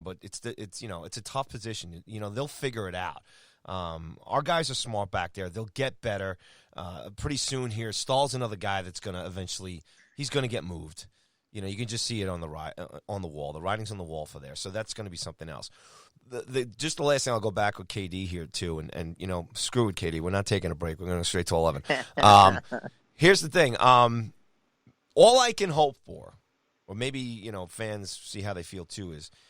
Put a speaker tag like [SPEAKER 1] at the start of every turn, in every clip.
[SPEAKER 1] but it's a tough position. They'll figure it out. Our guys are smart back there. They'll get better pretty soon here. Stahl's another guy that's going to eventually – he's going to get moved. You can just see it on the wall. The writing's on the wall for there. So that's going to be something else. Just the last thing, I'll go back with KD here too. And screw with KD. We're not taking a break. We're going straight to 11. Here's the thing. All I can hope for, or maybe, fans see how they feel too, is –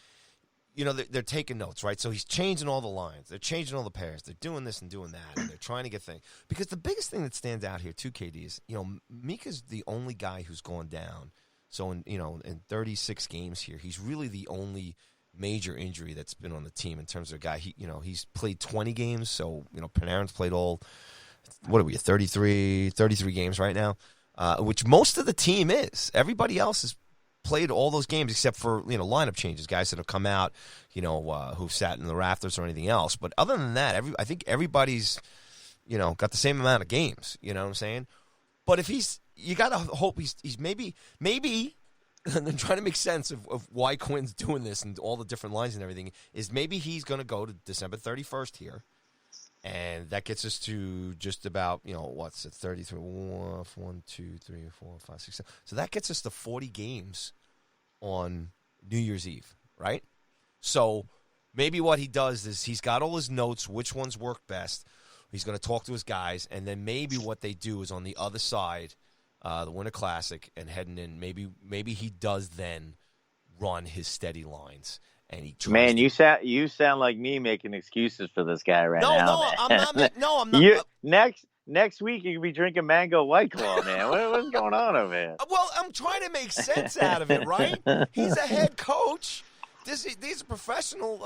[SPEAKER 1] they're taking notes, right? So he's changing all the lines. They're changing all the pairs. They're doing this and doing that, and they're trying to get things. Because the biggest thing that stands out here, too, KD, is, Mika's the only guy who's gone down. So, in 36 games here, he's really the only major injury that's been on the team in terms of a guy. He's played 20 games. So, Panarin's played all, 33 games right now, which most of the team is. Everybody else is played all those games except for, lineup changes, guys that have come out, who've sat in the rafters or anything else. But other than that, I think everybody's, got the same amount of games, you know what I'm saying? But if you got to hope he's maybe, and then trying to make sense of why Quinn's doing this and all the different lines and everything, is maybe he's going to go to December 31st here. And that gets us to just about, what's it, 33, 1, 2, 3, 4, 5, 6, 7. So that gets us to 40 games on New Year's Eve, right? So maybe what he does is he's got all his notes, which ones work best. He's going to talk to his guys, and then maybe what they do is on the other side, the Winter Classic, and heading in, maybe he does then run his steady lines. And he
[SPEAKER 2] man, you sound like me making excuses for this guy right now.
[SPEAKER 1] I'm not.
[SPEAKER 2] Next week you could be drinking mango White Claw, man. What's going on over here?
[SPEAKER 1] Well, I'm trying to make sense out of it, right? He's a head coach. These are professional,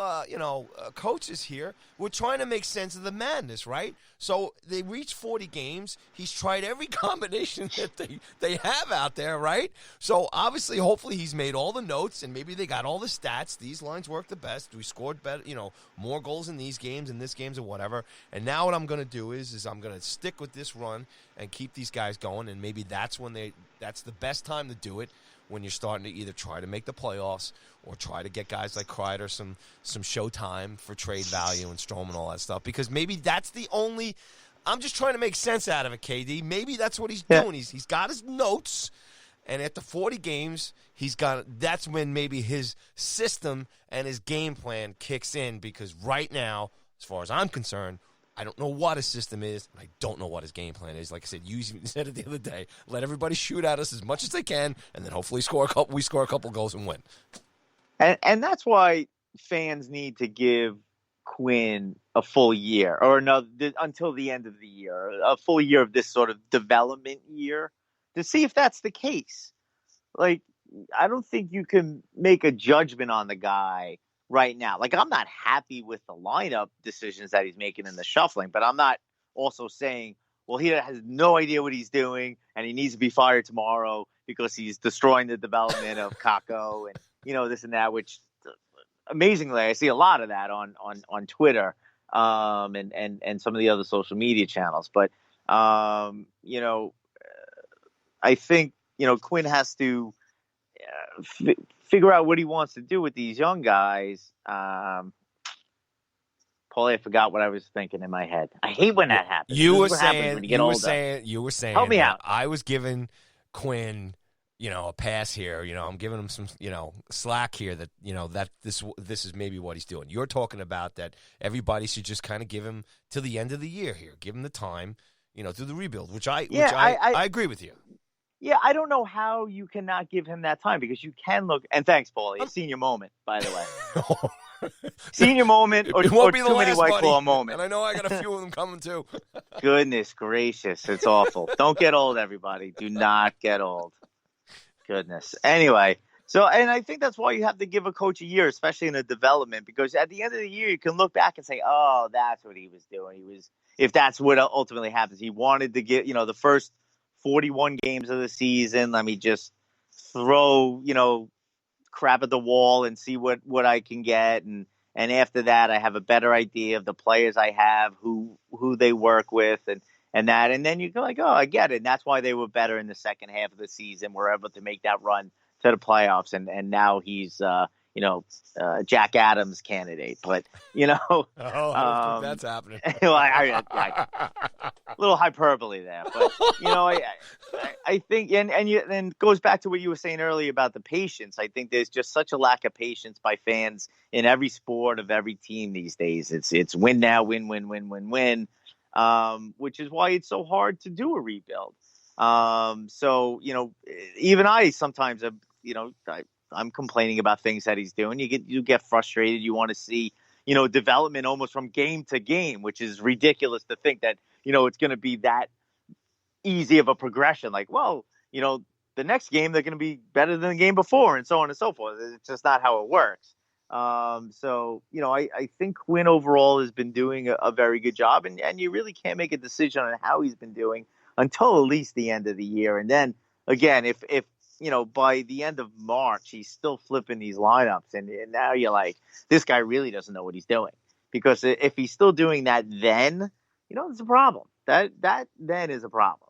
[SPEAKER 1] coaches here. We're trying to make sense of the madness, right? So they reached 40 games. He's tried every combination that they have out there, right? So obviously, hopefully, he's made all the notes, and maybe they got all the stats. These lines work the best. We scored better, more goals in these games and this games or whatever. And now what I'm going to do is I'm going to stick with this run and keep these guys going. And maybe that's the best time to do it, when you're starting to either try to make the playoffs or try to get guys like Kreider some showtime for trade value and Strowman and all that stuff. Because maybe that's the only – I'm just trying to make sense out of it, KD. Maybe that's what he's doing. He's got his notes, and at the 40 games, that's when maybe his system and his game plan kicks in, because right now, as far as I'm concerned, I don't know what his system is, and I don't know what his game plan is. Like I said, you said it the other day. Let everybody shoot at us as much as they can, and then hopefully we score a couple goals and win.
[SPEAKER 2] And that's why fans need to give Quinn a full year, or until the end of the year, a full year of this sort of development year, to see if that's the case. Like, I don't think you can make a judgment on the guy right now. Like, I'm not happy with the lineup decisions that he's making in the shuffling, but I'm not also saying, well, he has no idea what he's doing and he needs to be fired tomorrow because he's destroying the development of Kako and, this and that, which amazingly, I see a lot of that on Twitter and some of the other social media channels. But, I think, Quinn has to figure out what he wants to do with these young guys. Paulie, I forgot what I was thinking in my head. I hate when that happens.
[SPEAKER 1] You were saying.
[SPEAKER 2] Help me out.
[SPEAKER 1] I was giving Quinn, a pass here. I'm giving him some, slack here that, that this is maybe what he's doing. You're talking about that everybody should just kind of give him to the end of the year here. Give him the time, through the rebuild, which I agree with you.
[SPEAKER 2] Yeah, I don't know how you cannot give him that time, because you can look. And thanks, Paulie. A senior moment, by the way. Senior moment or too many White Claw moment.
[SPEAKER 1] And I know I got a few of them coming too.
[SPEAKER 2] Goodness gracious, it's awful. Don't get old, everybody. Do not get old. Goodness. Anyway, and I think that's why you have to give a coach a year, especially in the development, because at the end of the year, you can look back and say, oh, that's what he was doing. If that's what ultimately happens, he wanted to get, the first 41 games of the season, let me just throw, crap at the wall and see what I can get. And after that, I have a better idea of the players I have, who they work with and that. And then you go like, oh, I get it. And that's why they were better in the second half of the season. We're able to make that run to the playoffs. And now he's Jack Adams candidate, but
[SPEAKER 1] Oh, that's happening.
[SPEAKER 2] well, a little hyperbole there, but I think, and it goes back to what you were saying earlier about the patience. I think there's just such a lack of patience by fans in every sport of every team these days. It's win now, win, which is why it's so hard to do a rebuild. So even I sometimes I'm complaining about things that he's doing. You get frustrated. You want to see development almost from game to game, which is ridiculous to think that it's going to be that easy of a progression. Like, well, the next game they're going to be better than the game before, and so on and so forth. It's just not how it works. So I think Quinn overall has been doing a very good job, and you really can't make a decision on how he's been doing until at least the end of the year. And then again, if by the end of March he's still flipping these lineups, and now you're like, this guy really doesn't know what he's doing, because if he's still doing that, then it's a problem. That then is a problem.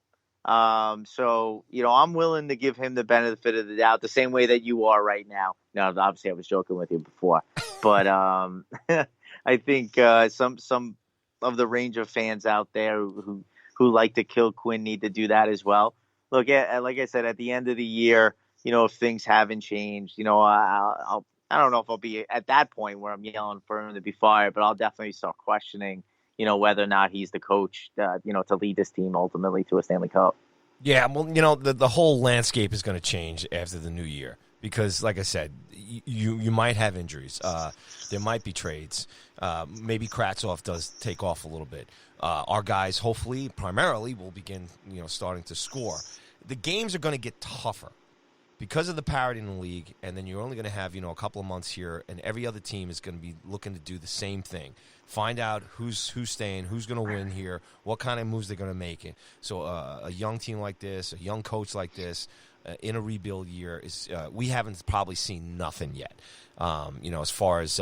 [SPEAKER 2] So I'm willing to give him the benefit of the doubt, the same way that you are right now. Now, obviously, I was joking with you before, but I think some of the range of fans out there who like to kill Quinn need to do that as well. Look, like I said, at the end of the year, if things haven't changed, I don't know if I'll be at that point where I'm yelling for him to be fired, but I'll definitely start questioning whether or not he's the coach, to lead this team ultimately to a Stanley Cup.
[SPEAKER 1] Yeah, well, the whole landscape is going to change after the new year because, like I said, you might have injuries. There might be trades. Maybe Kravtsov does take off a little bit. Our guys, hopefully, primarily, will begin, starting to score. The games are going to get tougher because of the parity in the league, and then you're only going to have, a couple of months here, and every other team is going to be looking to do the same thing. Find out who's staying, who's going to win here, what kind of moves they're going to make. So a young team like this, a young coach like this, in a rebuild year, is we haven't probably seen nothing yet, as far as,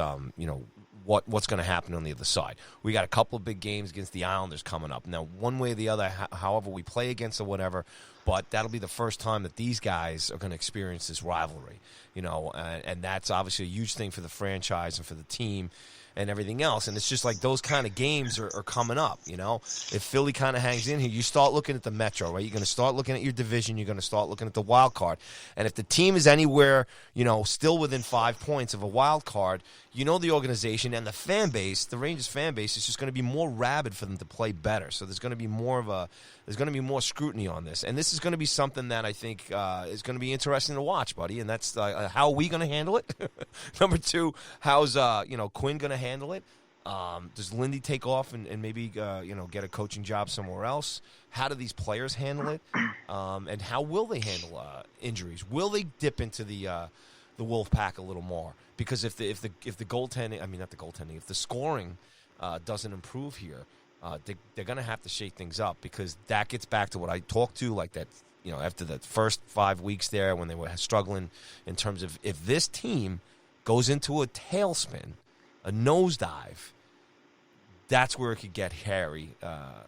[SPEAKER 1] what's going to happen on the other side. We got a couple of big games against the Islanders coming up. Now, one way or the other, however we play against or whatever, but that'll be the first time that these guys are going to experience this rivalry, and that's obviously a huge thing for the franchise and for the team and everything else. And it's just like those kind of games are coming up, If Philly kind of hangs in here, you start looking at the Metro, right? You're going to start looking at your division. You're going to start looking at the wild card. And if the team is anywhere, still within 5 points of a wild card, the organization and the fan base, the Rangers fan base, is just going to be more rabid for them to play better. So there's going to be more scrutiny on this. And this is going to be something that I think is going to be interesting to watch, buddy. And that's how are we going to handle it? Number two, how's Quinn going to handle it? Does Lindy take off and maybe get a coaching job somewhere else? How do these players handle it? And how will they handle injuries? Will they dip into the Wolf Pack a little more? Because if the goaltending, not the goaltending, if the scoring doesn't improve here, they're going to have to shake things up, because that gets back to what I talked to, like that, after the first 5 weeks there when they were struggling in terms of if this team goes into a tailspin, a nosedive, that's where it could get hairy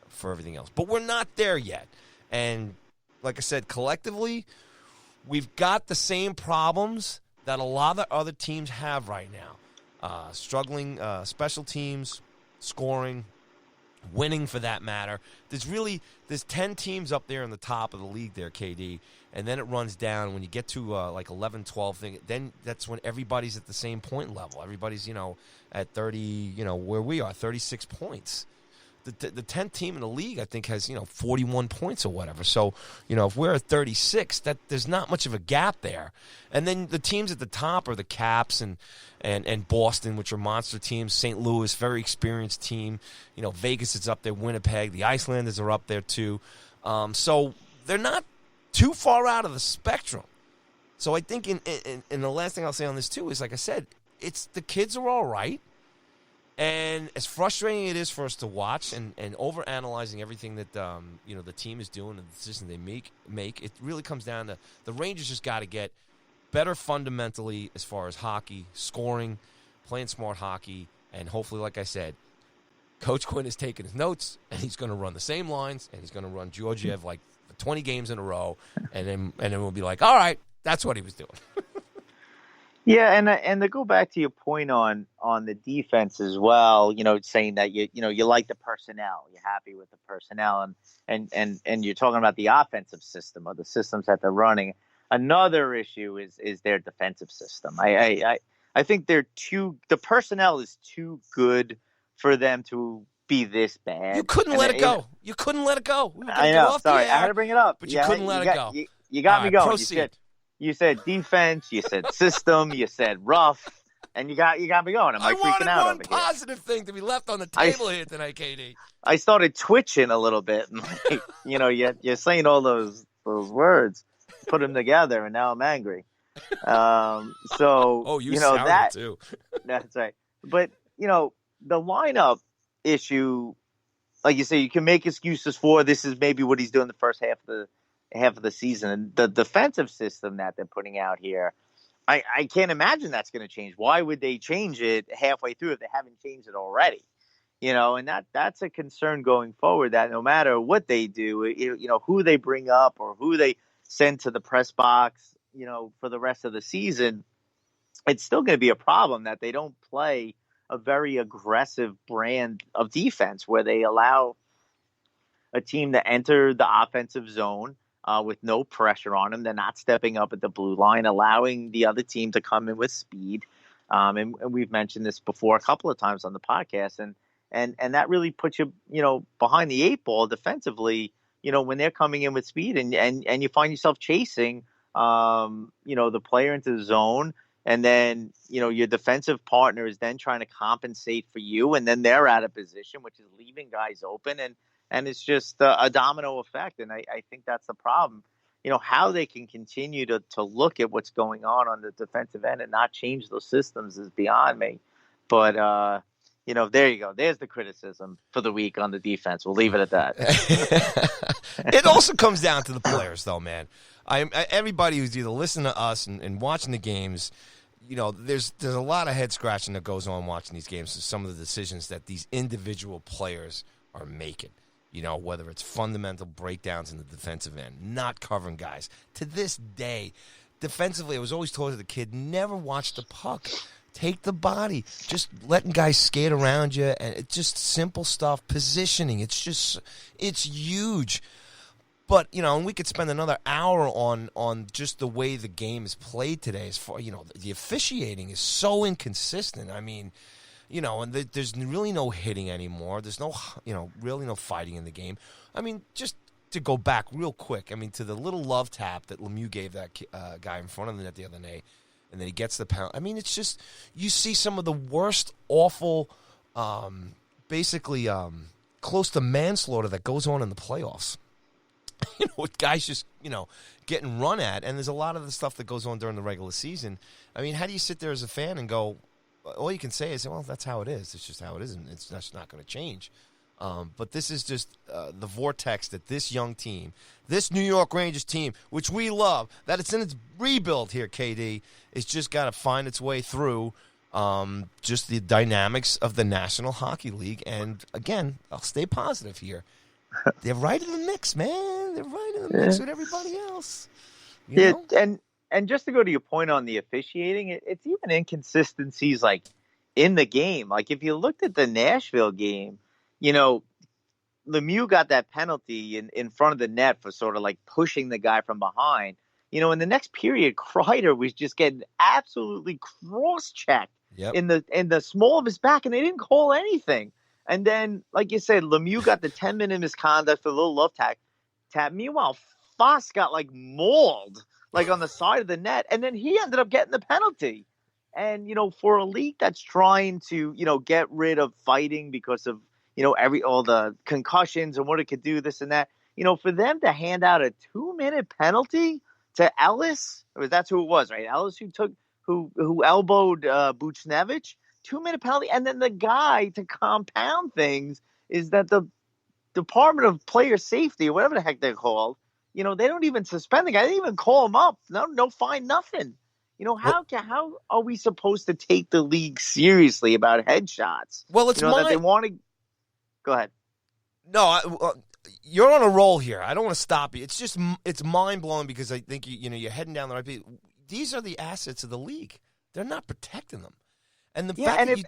[SPEAKER 1] for everything else. But we're not there yet. And like I said, collectively, we've got the same problems that a lot of other teams have right now. Struggling special teams, scoring, winning for that matter. There's 10 teams up there in the top of the league there, KD, and then it runs down. When you get to like 11, 12 thing, then that's when everybody's at the same point level. Everybody's, at 30, where we are, 36 points. The 10th team in the league, I think, has, 41 points or whatever. So, if we're at 36, that there's not much of a gap there. And then the teams at the top are the Caps and Boston, which are monster teams. St. Louis, very experienced team. Vegas is up there. Winnipeg. The Icelanders are up there, too. So they're not too far out of the spectrum. So I think in the last thing I'll say on this, too, is, like I said, it's the kids are all right. And as frustrating it is for us to watch and overanalyzing everything that the team is doing and the decisions they make, it really comes down to the Rangers just got to get better fundamentally as far as hockey, scoring, playing smart hockey, and hopefully, like I said, Coach Quinn is taking his notes and he's going to run the same lines and he's going to run Georgiev like 20 games in a row, and then we'll be like, all right, that's what he was doing.
[SPEAKER 2] Yeah, and to go back to your point on the defense as well, saying that you like the personnel, you're happy with the personnel, and you're talking about the offensive system or the systems that they're running. Another issue is their defensive system. I think the personnel is too good for them to be this
[SPEAKER 1] You
[SPEAKER 2] bad.
[SPEAKER 1] couldn't
[SPEAKER 2] And
[SPEAKER 1] let it go. You couldn't let it go. We were going to
[SPEAKER 2] I
[SPEAKER 1] get
[SPEAKER 2] know,
[SPEAKER 1] off the
[SPEAKER 2] sorry, I had
[SPEAKER 1] air,
[SPEAKER 2] to bring it up.
[SPEAKER 1] but you
[SPEAKER 2] Yeah,
[SPEAKER 1] couldn't let it go.
[SPEAKER 2] you
[SPEAKER 1] All
[SPEAKER 2] got me
[SPEAKER 1] right,
[SPEAKER 2] going.
[SPEAKER 1] proceed.
[SPEAKER 2] You said defense, you said system, you said rough, and you got me going. I'm
[SPEAKER 1] I
[SPEAKER 2] like freaking
[SPEAKER 1] wanted
[SPEAKER 2] out
[SPEAKER 1] one
[SPEAKER 2] over here.
[SPEAKER 1] positive thing to be left on the table here tonight, KD.
[SPEAKER 2] I started twitching a little bit, and you're saying all those words, put them together, and now I'm angry. So
[SPEAKER 1] Oh, you sounded too.
[SPEAKER 2] that's right. But the lineup issue, like you say, you can make excuses for. This is maybe what he's doing the first half of the season. And the defensive system that they're putting out here, I can't imagine that's going to change. Why would they change it halfway through if they haven't changed it already? And that's a concern going forward, that no matter what they do, who they bring up or who they send to the press box, for the rest of the season, it's still going to be a problem that they don't play a very aggressive brand of defense where they allow a team to enter the offensive zone with no pressure on them. They're not stepping up at the blue line, allowing the other team to come in with speed. And we've mentioned this before a couple of times on the podcast, and that really puts you, behind the eight ball defensively. When they're coming in with speed, and you find yourself chasing, the player into the zone, and then your defensive partner is then trying to compensate for you, and then they're out of position, which is leaving guys open, and it's just a domino effect. And I think that's the problem. How they can continue to look at what's going on the defensive end and not change those systems is beyond me. But, there you go. There's the criticism for the week on the defense. We'll leave it at that.
[SPEAKER 1] It also comes down to the players, though, man. Everybody who's either listening to us and watching the games, there's a lot of head scratching that goes on watching these games. Some of the decisions that these individual players are making. Whether it's fundamental breakdowns in the defensive end, not covering guys. To this day, defensively, I was always told as a kid, never watch the puck. Take the body. Just letting guys skate around you. And it's just simple stuff. Positioning. It's huge. But, and we could spend another hour on just the way the game is played today. As far, the officiating is so inconsistent. I mean, and there's really no hitting anymore. There's no, really no fighting in the game. I mean, just to go back real quick, to the little love tap that Lemieux gave that guy in front of the net the other day, and then he gets the penalty. It's just, you see some of the worst, awful, basically close to manslaughter that goes on in the playoffs. With guys just, getting run at, and there's a lot of the stuff that goes on during the regular season. How do you sit there as a fan and go, all you can say is, well, that's how it is. It's just how it is, and that's not going to change. But this is just the vortex that this young team, this New York Rangers team, which we love, that it's in its rebuild here, KD, it's just got to find its way through just the dynamics of the National Hockey League. And, again, I'll stay positive here. They're right in the mix, man. They're right in the mix with everybody else. You know?
[SPEAKER 2] And just to go to your point on the officiating, it's even inconsistencies like in the game. Like if you looked at the Nashville game, Lemieux got that penalty in front of the net for sort of like pushing the guy from behind. In the next period, Kreider was just getting absolutely cross-checked in the small of his back, and they didn't call anything. And then, like you said, Lemieux got the 10-minute misconduct for a little love tap. Meanwhile, Foss got mauled on the side of the net, and then he ended up getting the penalty. And for a league that's trying to get rid of fighting because of all the concussions and what it could do, this and that, for them to hand out a 2-minute penalty to Ellis, or that's who it was, right? Ellis who elbowed Buchnevich. 2-minute penalty, and then the guy to compound things is that the Department of Player Safety, or whatever the heck they're called, they don't even suspend the guy. They didn't even call him up. No fine, nothing. How are we supposed to take the league seriously about headshots?
[SPEAKER 1] Well, it's
[SPEAKER 2] that they want to. Go ahead.
[SPEAKER 1] No, you're on a roll here. I don't want to stop you. It's mind blowing because I think you're heading down the right path. These are the assets of the league. They're not protecting them. And the
[SPEAKER 2] Yeah,
[SPEAKER 1] fact
[SPEAKER 2] and
[SPEAKER 1] that
[SPEAKER 2] if